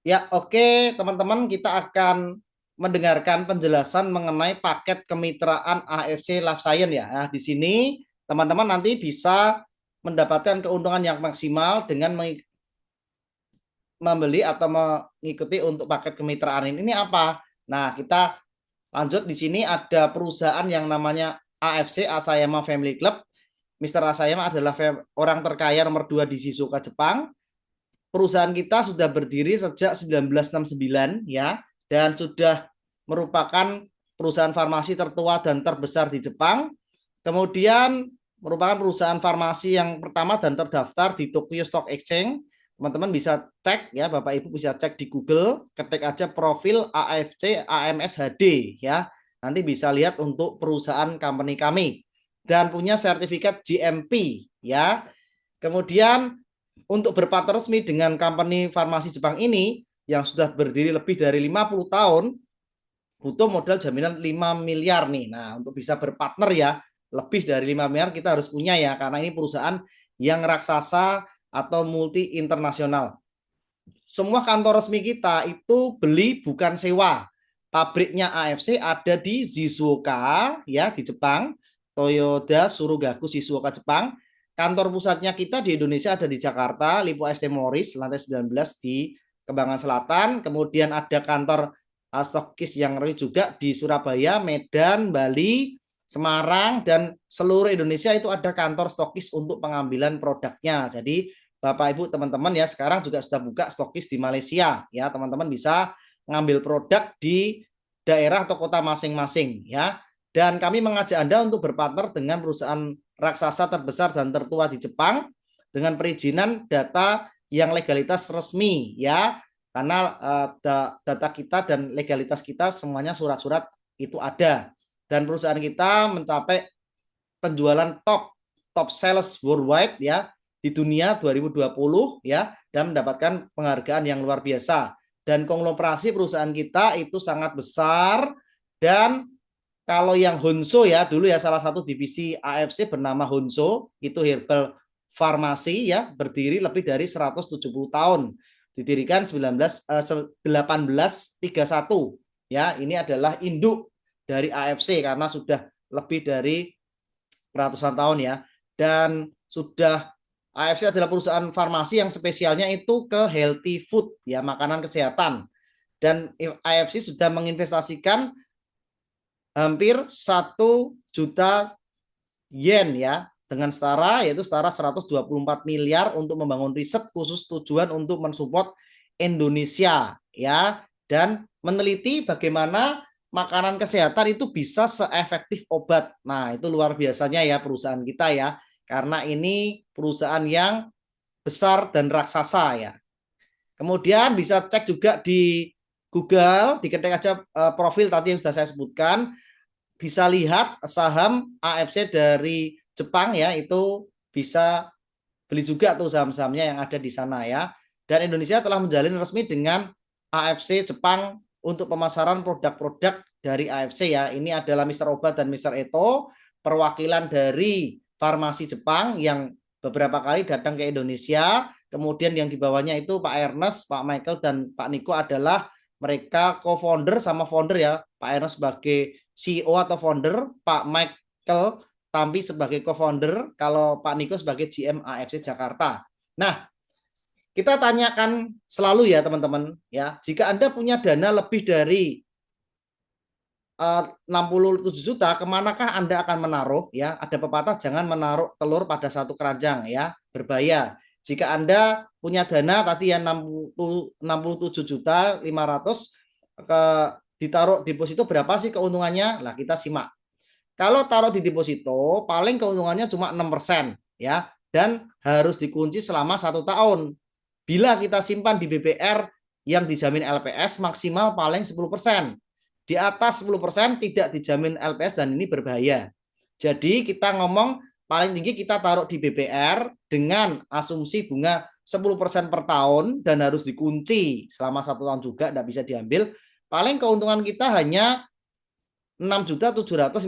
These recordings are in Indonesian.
Ya, oke, teman-teman, kita akan mendengarkan penjelasan mengenai paket kemitraan AFC Life Science ya. Nah, di sini teman-teman nanti bisa mendapatkan keuntungan yang maksimal dengan membeli atau mengikuti untuk paket kemitraan ini. Ini apa? Nah, kita lanjut. Di sini ada perusahaan yang namanya AFC Asayama Family Club. Mr. Asayama adalah orang terkaya nomor 2 di Shizuoka, Jepang. Perusahaan kita sudah berdiri sejak 1969 ya, dan sudah merupakan perusahaan farmasi tertua dan terbesar di Jepang. Kemudian merupakan perusahaan farmasi yang pertama dan terdaftar di Tokyo Stock Exchange. Teman-teman bisa cek ya, Bapak Ibu bisa cek di Google, ketik aja profil AFC AMSHD ya. Nanti bisa lihat untuk perusahaan company kami dan punya sertifikat GMP ya. Kemudian untuk berpartner resmi dengan company farmasi Jepang ini yang sudah berdiri lebih dari 50 tahun, butuh modal jaminan 5 miliar nih. Nah, untuk bisa berpartner ya, lebih dari 5 miliar kita harus punya ya, karena ini perusahaan yang raksasa atau multi internasional. Semua kantor resmi kita itu beli bukan sewa. Pabriknya AFC ada di Shizuoka ya, di Jepang, Toyota Surugaku Shizuoka, Jepang. Kantor pusatnya kita di Indonesia ada di Jakarta, Lipo ST Morris, lantai 19 di Kembangan Selatan. Kemudian ada kantor stokis yang juga di Surabaya, Medan, Bali, Semarang, dan seluruh Indonesia itu ada kantor stokis untuk pengambilan produknya. Jadi Bapak Ibu teman-teman ya, sekarang juga sudah buka stokis di Malaysia ya, teman-teman bisa ngambil produk di daerah atau kota masing-masing ya. Dan kami mengajak Anda untuk berpartner dengan perusahaan raksasa terbesar dan tertua di Jepang dengan perizinan data yang legalitas resmi ya. Karena data kita dan legalitas kita semuanya surat-surat itu ada. Dan perusahaan kita mencapai penjualan top sales worldwide ya di dunia 2020 ya, dan mendapatkan penghargaan yang luar biasa. Dan konglomerasi perusahaan kita itu sangat besar. Dan kalau yang Honso ya, dulu ya salah satu divisi AFC bernama Honso, itu herbal farmasi ya, berdiri lebih dari 170 tahun. Didirikan 1831 ya. Ini adalah induk dari AFC karena sudah lebih dari ratusan tahun ya. Dan sudah AFC adalah perusahaan farmasi yang spesialnya itu ke healthy food ya, makanan kesehatan. Dan AFC sudah menginvestasikan hampir 1 juta yen ya, dengan setara yaitu setara 124 miliar untuk membangun riset khusus tujuan untuk mensupport Indonesia ya, dan meneliti bagaimana makanan kesehatan itu bisa seefektif obat. Nah, itu luar biasanya ya perusahaan kita ya, karena ini perusahaan yang besar dan raksasa ya. Kemudian bisa cek juga di Google, diketik aja profil tadi yang sudah saya sebutkan, bisa lihat saham AFC dari Jepang ya, itu bisa beli juga tuh saham-sahamnya yang ada di sana ya. Dan Indonesia telah menjalin resmi dengan AFC Jepang untuk pemasaran produk-produk dari AFC ya. Ini adalah Mister Obat dan Mister Eto, perwakilan dari farmasi Jepang yang beberapa kali datang ke Indonesia. Kemudian yang di bawahnya itu Pak Ernest, Pak Michael, dan Pak Niko adalah mereka co-founder sama founder ya. Pak Ernest sebagai CEO atau founder, Pak Michael Tampi sebagai co-founder, kalau Pak Niko sebagai GM AFC Jakarta. Nah, kita tanyakan selalu ya teman-teman ya, jika Anda punya dana lebih dari 67 juta, kemanakah Anda akan menaruh ya? Ada pepatah, jangan menaruh telur pada satu keranjang ya, berbahaya. Jika Anda punya dana tadi ya 67 juta 500 ke ditaruh deposito, berapa sih keuntungannya? Lah kita simak. Kalau taruh di deposito, paling keuntungannya cuma 6% ya, dan harus dikunci selama 1 tahun. Bila kita simpan di BBR yang dijamin LPS, maksimal paling 10%. Di atas 10% tidak dijamin LPS dan ini berbahaya. Jadi kita ngomong paling tinggi kita taruh di BBR dengan asumsi bunga 10% per tahun dan harus dikunci selama 1 tahun juga, tidak bisa diambil. Paling keuntungan kita hanya 6.750.000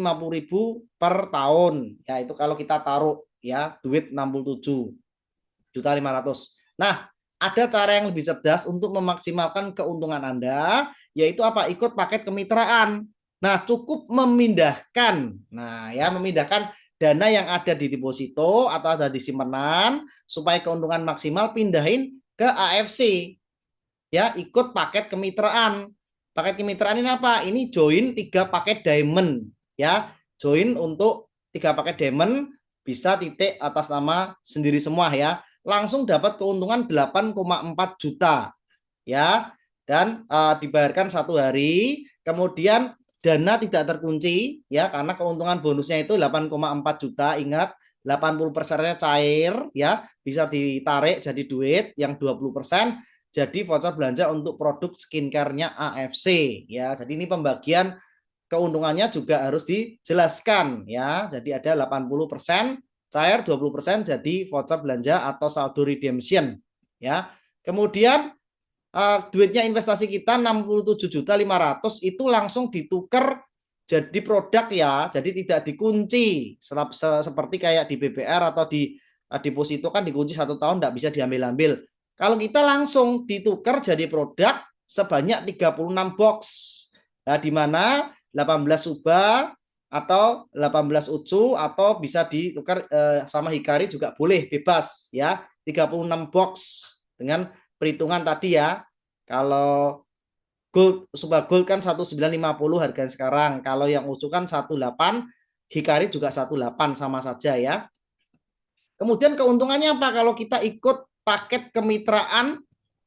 per tahun. Ya, itu kalau kita taruh ya duit 67.500.000. Nah, ada cara yang lebih cerdas untuk memaksimalkan keuntungan Anda, yaitu apa? Ikut paket kemitraan. Nah, cukup memindahkan. Nah, ya memindahkan dana yang ada di deposito atau ada di simpanan supaya keuntungan maksimal pindahin ke AFC. Ya, ikut paket kemitraan. Paket kemitraan ini apa? Ini join 3 paket diamond, ya. Join untuk 3 paket diamond bisa titik atas nama sendiri semua ya. Langsung dapat keuntungan 8,4 juta ya. Dan dibayarkan 1 hari, kemudian dana tidak terkunci ya karena keuntungan bonusnya itu 8,4 juta. Ingat, 80%-nya cair ya, bisa ditarik jadi duit, yang 20% jadi voucher belanja untuk produk skincare-nya AFC ya. Jadi ini pembagian keuntungannya juga harus dijelaskan ya. Jadi ada 80% cair, 20% jadi voucher belanja atau saldo redemption ya. Kemudian duitnya investasi kita 67.500.000 itu langsung ditukar jadi produk ya. Jadi tidak dikunci seperti kayak di BBR atau di deposito kan dikunci 1 tahun, tidak bisa diambil-ambil. Kalau kita langsung ditukar jadi produk sebanyak 36 box. Nah, di mana 18 Suba atau 18 Ucu atau bisa ditukar sama Hikari juga boleh, bebas ya. 36 box dengan perhitungan tadi ya. Kalau gold, Suba Gold kan 1950 harga sekarang. Kalau yang Ucu kan 18, Hikari juga 18 sama saja ya. Kemudian keuntungannya apa kalau kita ikut paket kemitraan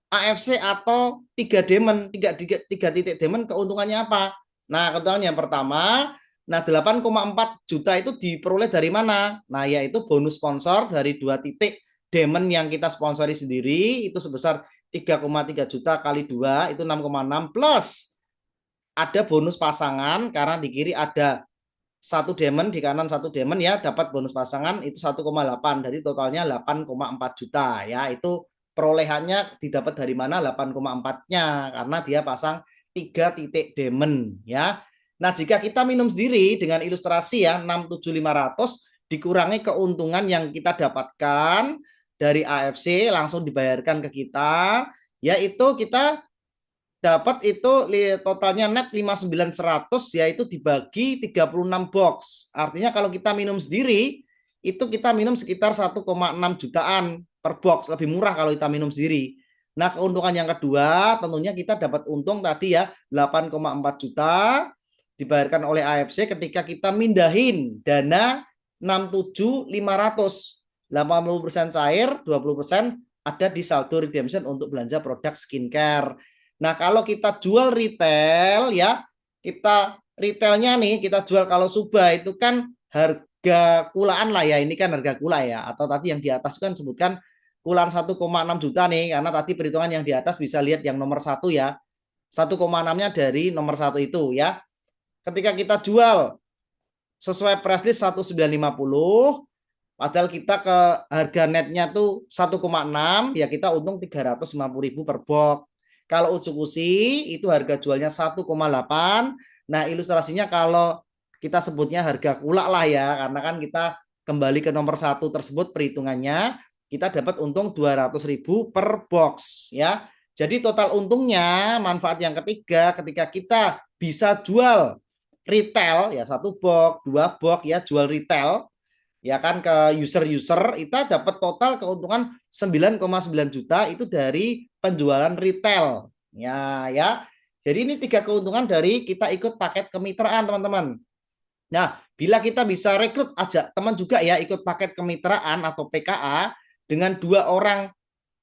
AFC atau 3 diamond, 3 titik diamond, keuntungannya apa? Nah, keuntungan yang pertama, nah 8,4 juta itu diperoleh dari mana? Nah, yaitu bonus sponsor dari 2 titik diamond yang kita sponsori sendiri, itu sebesar 3,3 juta kali 2, itu 6,6, plus ada bonus pasangan karena di kiri ada 1 diamond, di kanan 1 diamond ya, dapat bonus pasangan itu 1,8, dari totalnya 8,4 juta ya. Itu perolehannya didapat dari mana 8,4-nya karena dia pasang 3 titik diamond ya. Nah, jika kita minum sendiri dengan ilustrasi ya 67.500 dikurangi keuntungan yang kita dapatkan dari AFC langsung dibayarkan ke kita, yaitu kita dapat itu totalnya net 59.100, yaitu dibagi 36 box. Artinya kalau kita minum sendiri itu kita minum sekitar 1,6 jutaan per box, lebih murah kalau kita minum sendiri. Nah, keuntungan yang kedua tentunya kita dapat untung tadi ya 8,4 juta dibayarkan oleh AFC ketika kita mindahin dana 67.500. 80% cair, 20% ada di saldo redemption untuk belanja produk skincare. Nah, kalau kita jual retail ya, kita retailnya nih kita jual kalau Suba itu kan harga kulaan lah ya, ini kan harga kula ya, atau tadi yang di atas kan sebutkan kulaan 1,6 juta nih, karena tadi perhitungan yang di atas bisa lihat yang nomor 1 ya, 1,6-nya dari nomor 1 itu ya. Ketika kita jual sesuai price list 1950, padahal kita ke harga netnya tuh 1,6, ya kita untung 350.000 per box. Kalau Ucukusi itu harga jualnya 1,8. Nah, ilustrasinya kalau kita sebutnya harga kulak lah ya, karena kan kita kembali ke nomor 1 tersebut perhitungannya, kita dapat untung 200.000 per box ya. Jadi total untungnya, manfaat yang ketiga, ketika kita bisa jual retail ya, 1 box, 2 box ya, jual retail ya kan ke user-user, kita dapat total keuntungan 9,9 juta itu dari penjualan retail ya ya. Jadi ini 3 keuntungan dari kita ikut paket kemitraan teman-teman. Nah, bila kita bisa rekrut ajak teman juga ya ikut paket kemitraan atau PKA, dengan 2 orang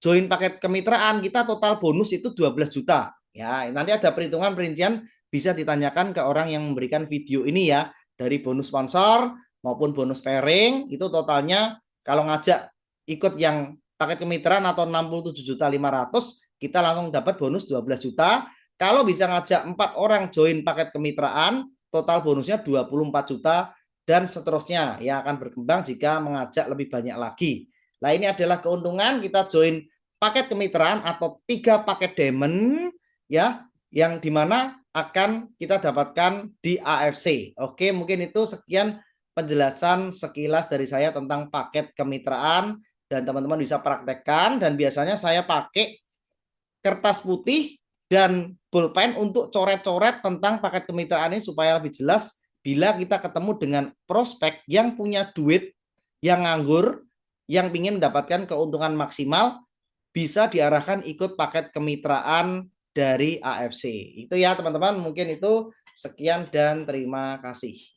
join paket kemitraan kita total bonus itu 12 juta ya. Nanti ada perhitungan perincian bisa ditanyakan ke orang yang memberikan video ini ya, dari bonus sponsor maupun bonus pairing itu totalnya kalau ngajak ikut yang paket kemitraan atau 67.500.000 kita langsung dapat bonus 12 juta. Kalau bisa ngajak 4 orang join paket kemitraan total bonusnya 24 juta dan seterusnya ya, akan berkembang jika mengajak lebih banyak lagi. Nah, ini adalah keuntungan kita join paket kemitraan atau 3 paket diamond ya, yang dimana akan kita dapatkan di AFC. Oke, mungkin itu sekian penjelasan sekilas dari saya tentang paket kemitraan dan teman-teman bisa praktekkan. Dan biasanya saya pakai kertas putih dan pulpen untuk coret-coret tentang paket kemitraan ini supaya lebih jelas bila kita ketemu dengan prospek yang punya duit, yang nganggur, yang ingin mendapatkan keuntungan maksimal, bisa diarahkan ikut paket kemitraan dari AFC. Itu ya teman-teman, mungkin itu sekian dan terima kasih.